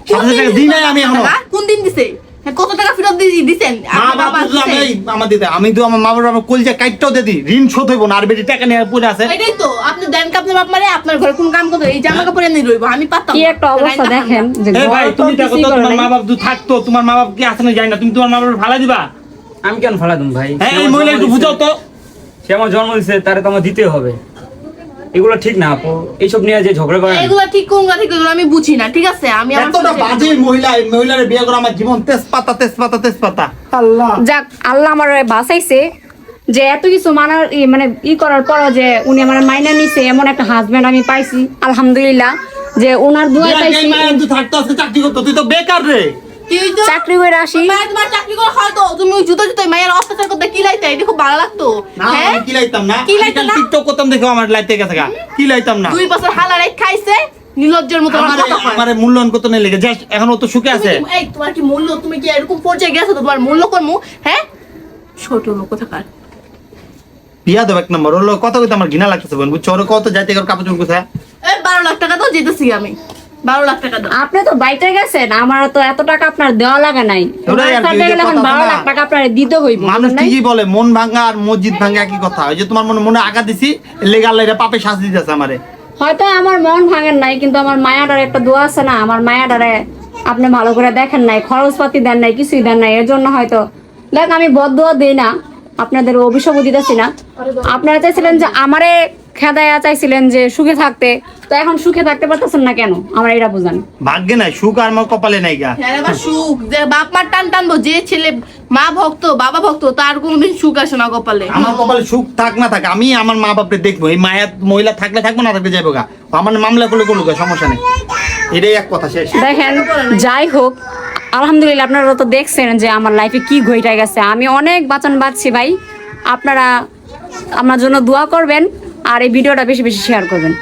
7,000 টাকা দিই নাই আমি এখনো। কোন দিন দিছে? কত টাকা ফেরত দিছেন? আমি তো আমার মা বাবার কলজা কাইটটাও দিই, ঋণ শোধ হইব না, আর বেশি টাকা নিয়ে পড়ে আছে। এটাই তো আপনি দেন কা আপনার বাপ মারে আপনার ঘরে কোন কাম করতে, এই জামা কাপড় এনে রইব আমি পারতাম কি একটা অবস্থা দেখেন যে এই ভাই ঘর তো তুমি দেখো কিছুই তো, করে তোমার নাই। মা বাপ তো থাকতো, তোমার মা বাপ কি আছে না জানি না, তুমি তোমার মা বাবার ভাড়া দিবা? আমি কেন ফালা দিম ভাই? হ্যাঁ এই মহিলা একটু বুঝাও তো। সে আমার জন্ম দিচ্ছে, তারে তো আমার দিতে হবে। এগুলো ঠিক না আপু, এইসব নিয়ে যে ঝগড়া করেন। এগুলা ঠিক কোন ঠিক এগুলো আমি বুঝি না, ঠিক আছে? আমি আমার এতটা বাজে মহিলা, এই মহিলারে বিয়ে করে আমার জীবন তেজপাতা তেজপাতা তেজপাতা। আল্লাহ যাক আল্লাহ আমার বাঁচাইছে যে এত কিছু মানার মানে করার পর যে উনি আমার মাইনা নিছে, এমন একটা হাজবেন্ড আমি পাইছি আলহামদুলিল্লাহ, যে ওনার দুয়ায় পাইছি। তুই থাকতো আছে চাকরি করতো, তুই তো বেকার রে। কি হইতো? চাকরি করে আসি। মায়ের তোমার চাকরি করে হয়তো তুমি ওই জুতো জুতো মায়ের অত্যাচার করতে কি লাইতে, এটা খুব ভালো লাগতো। না হ্যাঁ আমি কি লাইতাম না, কি আমি লাইতাম খালি না? টিকটক করতাম দেখো আমার লাইতে গেছে গা, কি লাইতাম না। 2 বছর হালারে খাইছে নিলজ্জের মতো আমার কথা কয়। আমারে মূল্যায়ন করতে নেই লেগে জাস্ট এখন ও তো সুখে আছে। তুমি কি- এই তোমার কি মূল্য, তুমি কি এরকম পর্যায়ে গেছো তো তোমার মূল্য করমু? হ্যাঁ ছোট লোক কোথাকার। বিয়া দেব এক নম্বর হলো, কথা কইতে আমার ঘৃণা লাগতেছে বোন, বুঝছো? ওর কত যাইতে গেল কাপড় চোপড় কোথায়। এই 12 লাখ টাকা দাও, যেতেছি আমি। 12 লাখ টাকা দাও। আপনি তো বাইরে গেছেন, আমার তো এত টাকা আপনার দেওয়া লাগে নাই। ওটাই আর কি, রাস্তাতে ওই যে গেলে এখন কথা 12 না। লাখ টাকা আপনার দিতে হইব। মানুষ বুঝলেন নাই? ঠিকই বলে মন ভাঙা আর মসজিদ ভাঙা একই কথা। ওই যে তোমার মনে মনে আঘাত দিছি, লেগে আল্লাহ এটা পাপে শাস্তি দিতেছে আমারে। হয়তো আমার মন ভাঙেন নাই, কিন্তু আমার মায়াটার একটা দোয়া আছে না, আমার মায়াটারে আপনি ভালো করে দেখেন নাই, খরচপাতি দেন নাই, কিছুই দেন নাই, এর জন্য হয়তো দেখ আমি বদদোয়া দেই না, আপনাদের অভিশাপও দিতেছি না। আপনারা চাইছিলেন যে আমারে খেদায়া চাইছিলেন যে সুখে থাকতে, তো এখন সুখে থাকতে পারতেছেন না কেন? আমার এটা বুঝান। ভাগ্যে নাই সুখ, আর আমার কপালে নাই গা। হ্যাঁ এবার সুখ যে বাপ মার টান টানবো, যে ছেলে মা ভক্ত বাবা ভক্ত তার কোনোদিন সুখ আসে না কপালে। আমার কপালে সুখ থাক না থাক, আমি আমার মা বাপকে দেখবো। এই মায়া মহিলা থাকলে থাকবো, না থাকলে যাবো গা। আমার মামলা করলে করলো গা, সমস্যা নেই। এটাই এক কথা শেষ। দেখেন যাই হোক আলহামদুলিল্লাহ, আপনারা তো দেখছেন যে আমার লাইফে কি ঘটে গেছে। আমি অনেক বাঁচান বাঁচছি ভাই, আপনারা আমার জন্য দোয়া করবেন আর এই ভিডিওটা বেশি বেশি শেয়ার করবেন।